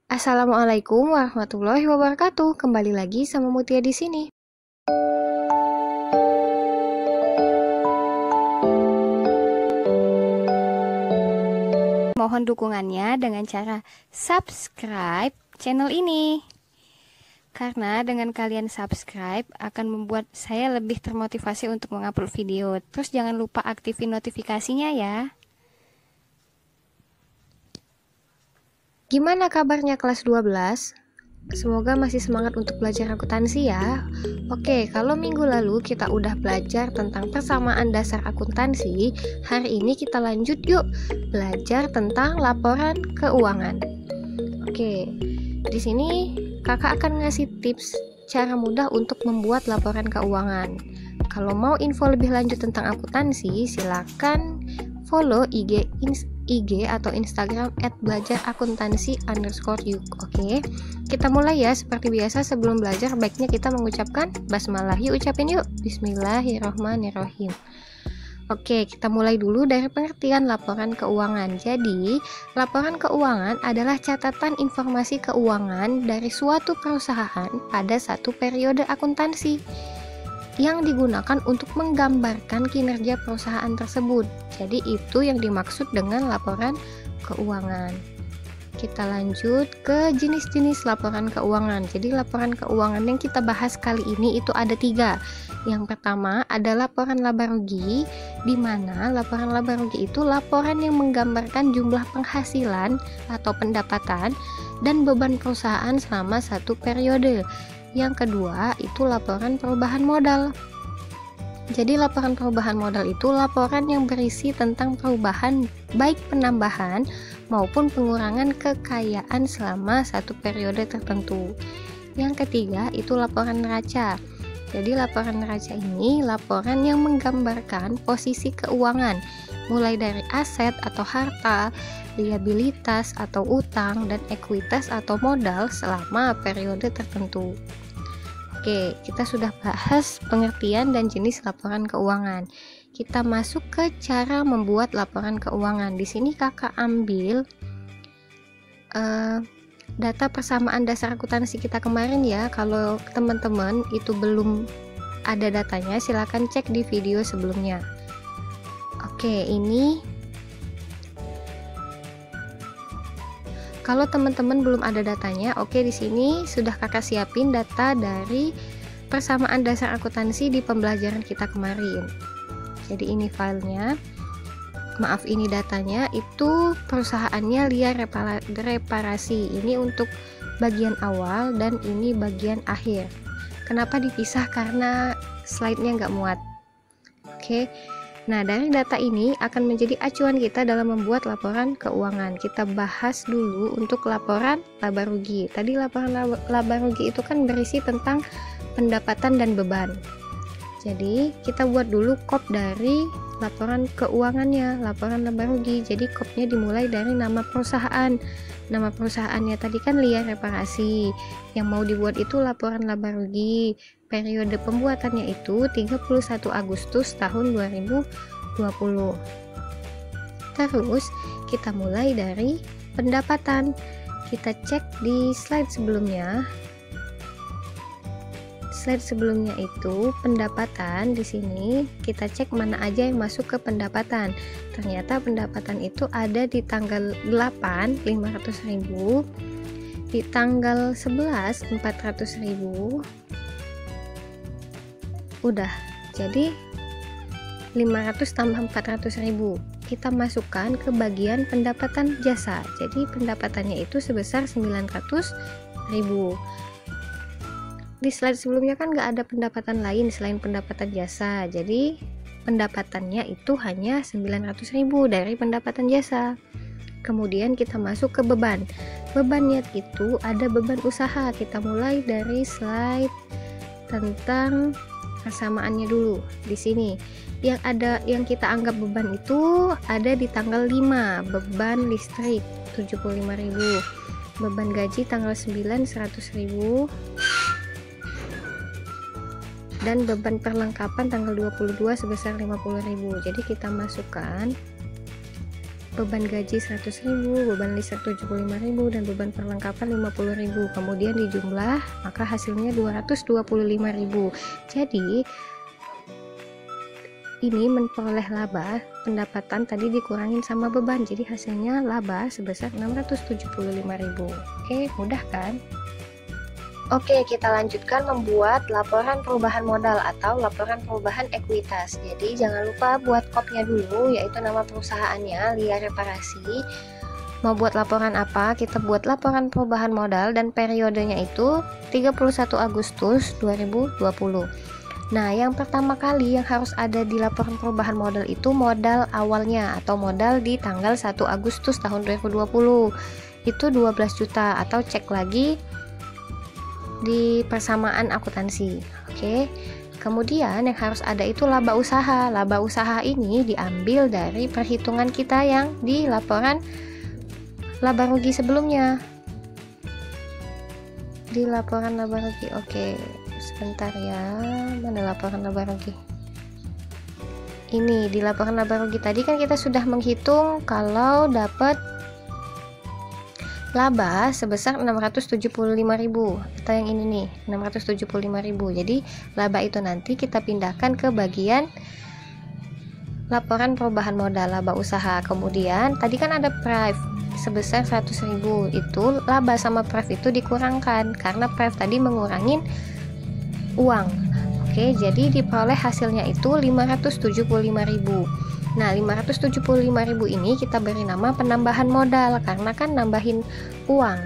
Assalamualaikum warahmatullahi wabarakatuh. Kembali lagi sama Mutia di sini. Mohon dukungannya dengan cara subscribe channel ini. Karena dengan kalian subscribe akan membuat saya lebih termotivasi untuk mengupload video. Terus jangan lupa aktifin notifikasinya ya. Gimana kabarnya kelas 12? Semoga masih semangat untuk belajar akuntansi ya. Oke, kalau minggu lalu kita udah belajar tentang persamaan dasar akuntansi, hari ini kita lanjut yuk belajar tentang laporan keuangan. Oke, di sini kakak akan ngasih tips cara mudah untuk membuat laporan keuangan. Kalau mau info lebih lanjut tentang akuntansi, silakan follow IG atau Instagram @belajarakuntansi_yuk. Oke, kita mulai ya. Seperti biasa sebelum belajar baiknya kita mengucapkan basmalah. Yuk ucapin yuk. Bismillahirrohmanirrohim. Oke, kita mulai dulu dari pengertian laporan keuangan. Jadi, laporan keuangan adalah catatan informasi keuangan dari suatu perusahaan pada satu periode akuntansi yang digunakan untuk menggambarkan kinerja perusahaan tersebut. Jadi itu yang dimaksud dengan laporan keuangan. Kita lanjut ke jenis-jenis laporan keuangan. Jadi laporan keuangan yang kita bahas kali ini itu ada 3. Yang pertama ada laporan laba rugi, di mana laporan laba rugi itu laporan yang menggambarkan jumlah penghasilan atau pendapatan dan beban perusahaan selama satu periode. Yang kedua itu laporan perubahan modal. Jadi laporan perubahan modal itu laporan yang berisi tentang perubahan baik penambahan maupun pengurangan kekayaan selama satu periode tertentu. Yang ketiga itu laporan neraca. Jadi laporan neraca ini laporan yang menggambarkan posisi keuangan mulai dari aset atau harta, liabilitas atau utang, dan ekuitas atau modal selama periode tertentu. Oke, kita sudah bahas pengertian dan jenis laporan keuangan. Kita masuk ke cara membuat laporan keuangan. Di sini kakak ambil data persamaan dasar akuntansi kita kemarin ya. Kalau teman-teman itu belum ada datanya, silakan cek di video sebelumnya. Oke, ini kalau teman-teman belum ada datanya, oke, di sini sudah kakak siapin data dari persamaan dasar akuntansi di pembelajaran kita kemarin. Jadi ini filenya, maaf ini datanya, itu perusahaannya Lia Reparasi. Ini untuk bagian awal dan ini bagian akhir. Kenapa dipisah? Karena slide-nya nggak muat. Oke. Nah, dari data ini akan menjadi acuan kita dalam membuat laporan keuangan. Kita bahas dulu untuk laporan laba rugi. Tadi laporan laba rugi itu kan berisi tentang pendapatan dan beban. Jadi, kita buat dulu kop dari laporan keuangannya, laporan laba rugi. Jadi, kopnya dimulai dari nama perusahaan. Nama perusahaannya tadi kan Lia Reparasi. Yang mau dibuat itu laporan laba rugi. Periode pembuatannya itu 31 Agustus tahun 2020. Terus kita mulai dari pendapatan. Kita cek di slide sebelumnya. Slide sebelumnya itu pendapatan. Di sini kita cek mana aja yang masuk ke pendapatan. Ternyata pendapatan itu ada di tanggal 8 500.000, di tanggal 11 400.000. Udah, jadi 500 tambah 400.000 kita masukkan ke bagian pendapatan jasa. Jadi pendapatannya itu sebesar 900.000. Di slide sebelumnya kan nggak ada pendapatan lain selain pendapatan jasa, jadi pendapatannya itu hanya 900.000 dari pendapatan jasa. Kemudian kita masuk ke beban. Bebannya itu ada beban usaha. Kita mulai dari slide tentang persamaannya dulu. Di sini yang kita anggap beban itu ada di tanggal 5, beban listrik 75.000, beban gaji tanggal 9 100.000, dan beban perlengkapan tanggal 22 sebesar 50.000. Jadi kita masukkan beban gaji 100.000, beban listrik 75.000, dan beban perlengkapan 50.000. Kemudian dijumlah, maka hasilnya 225.000. Jadi ini memperoleh laba, pendapatan tadi dikurangin sama beban, jadi hasilnya laba sebesar 675.000. Oke, mudah kan? Oke, kita lanjutkan membuat laporan perubahan modal atau laporan perubahan ekuitas. Jadi jangan lupa buat kopnya dulu, yaitu nama perusahaannya, Lia Reparasi. Mau buat laporan apa? Kita buat laporan perubahan modal dan periodenya itu 31 Agustus 2020. Nah, yang pertama kali yang harus ada di laporan perubahan modal itu modal awalnya atau modal di tanggal 1 Agustus tahun 2020. Itu 12 juta atau cek lagi di persamaan akuntansi. Oke. Kemudian yang harus ada itu laba usaha. Laba usaha ini diambil dari perhitungan kita yang di laporan laba rugi sebelumnya. Di laporan laba rugi. Oke, sebentar ya. Mana laporan laba rugi? Ini di laporan laba rugi tadi kan kita sudah menghitung kalau dapat laba sebesar 675.000 atau yang ini nih 675.000. Jadi laba itu nanti kita pindahkan ke bagian laporan perubahan modal laba usaha. Kemudian tadi kan ada prive sebesar 100.000, itu laba sama prive itu dikurangkan karena prive tadi mengurangin uang. Oke, jadi diperoleh hasilnya itu 575.000. Nah, 575.000 ini kita beri nama penambahan modal karena kan nambahin uang.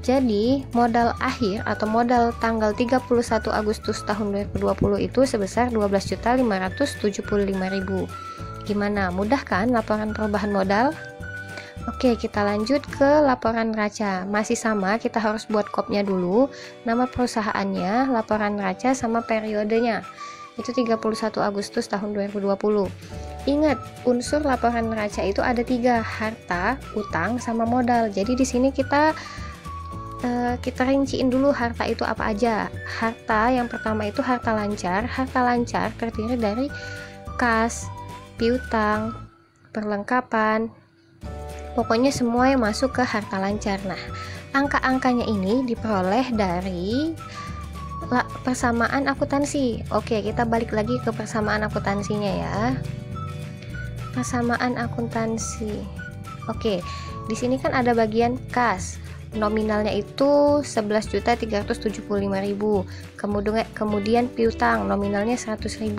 Jadi, modal akhir atau modal tanggal 31 Agustus tahun 2020 itu sebesar 12.575.000. Gimana? Mudah kan laporan perubahan modal? Oke, kita lanjut ke laporan neraca. Masih sama, kita harus buat kopnya dulu, nama perusahaannya, laporan neraca sama periodenya. Itu 31 Agustus tahun 2020. Ingat, unsur laporan neraca itu ada 3, harta, utang, sama modal. Jadi di sini kita rinciin dulu harta itu apa aja. Harta yang pertama itu harta lancar. Harta lancar terdiri dari kas, piutang, perlengkapan, pokoknya semua yang masuk ke harta lancar. Nah, angka-angkanya ini diperoleh dari persamaan akuntansi. Oke, kita balik lagi ke persamaan akuntansinya ya. Persamaan akuntansi. Oke, di sini kan ada bagian kas. Nominalnya itu 11.375.000. Kemudian piutang nominalnya 100.000.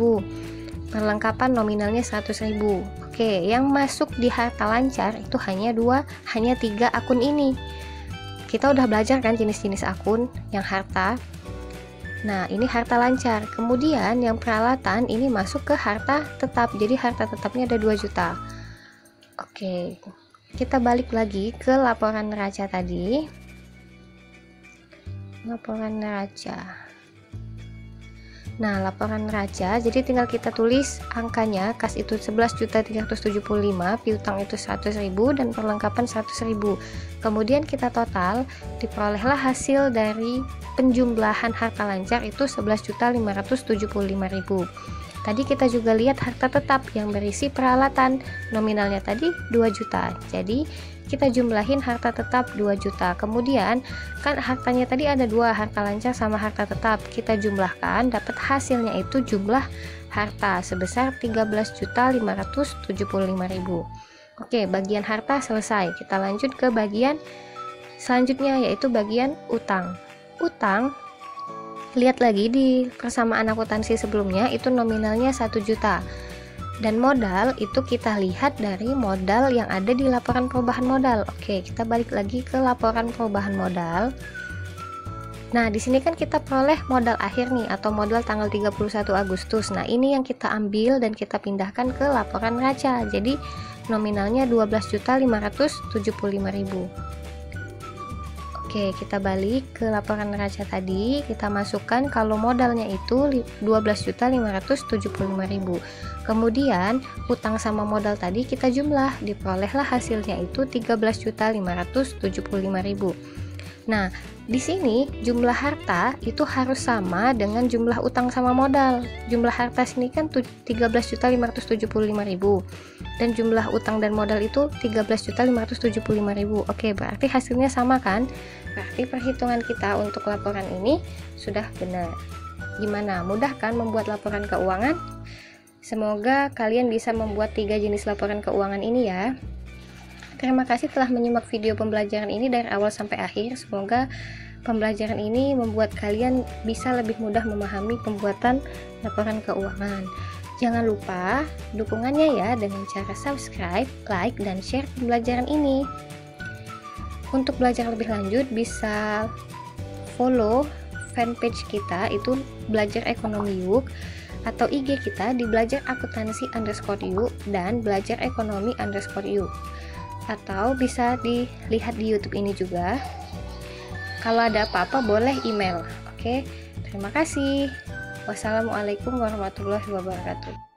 Perlengkapan nominalnya 100.000. Oke, yang masuk di harta lancar itu hanya 3 akun ini. Kita udah belajar kan jenis-jenis akun yang harta. Nah, ini harta lancar. Kemudian yang peralatan ini masuk ke harta tetap. Jadi harta tetapnya ada 2 juta. Oke, kita balik lagi ke laporan neraca tadi. Laporan neraca. Nah, laporan neraca, jadi tinggal kita tulis angkanya. Kas itu 11.375, piutang itu 100.000, dan perlengkapan 100.000. Kemudian kita total, diperolehlah hasil dari penjumlahan harta lancar itu 11.575.000. Tadi kita juga lihat harta tetap yang berisi peralatan, nominalnya tadi 2 juta. Jadi kita jumlahin harta tetap 2 juta. Kemudian kan hartanya tadi ada 2, harta lancar sama harta tetap. Kita jumlahkan, dapat hasilnya itu jumlah harta sebesar 13.575.000. Oke, bagian harta selesai. Kita lanjut ke bagian selanjutnya, yaitu bagian utang. Utang, lihat lagi di persamaan akuntansi sebelumnya itu nominalnya 1 juta. Dan modal itu kita lihat dari modal yang ada di laporan perubahan modal. Oke, kita balik lagi ke laporan perubahan modal. Nah, di sini kan kita peroleh modal akhir nih atau modal tanggal 31 Agustus. Nah, ini yang kita ambil dan kita pindahkan ke laporan neraca. Jadi nominalnya 12.575.000. Oke, kita balik ke laporan neraca tadi. Kita masukkan kalau modalnya itu 12.575.000. Kemudian utang sama modal tadi kita jumlah, diperolehlah hasilnya itu 13.575.000. Nah, di sini jumlah harta itu harus sama dengan jumlah utang sama modal. Jumlah harta sini kan 13.575.000 dan jumlah utang dan modal itu 13.575.000. Oke, berarti hasilnya sama kan? Berarti perhitungan kita untuk laporan ini sudah benar. Gimana? Mudah kan membuat laporan keuangan? Semoga kalian bisa membuat 3 jenis laporan keuangan ini ya. Terima kasih telah menyimak video pembelajaran ini dari awal sampai akhir. Semoga pembelajaran ini membuat kalian bisa lebih mudah memahami pembuatan laporan keuangan. Jangan lupa dukungannya ya dengan cara subscribe, like, dan share pembelajaran ini. Untuk belajar lebih lanjut bisa follow fanpage kita itu Belajar Ekonomi Yuk, atau IG kita di belajar_akuntansi_yuk dan belajar_ekonomi_yuk, atau bisa dilihat di YouTube ini juga. Kalau ada apa-apa boleh email. Oke, terima kasih. Wassalamualaikum warahmatullahi wabarakatuh.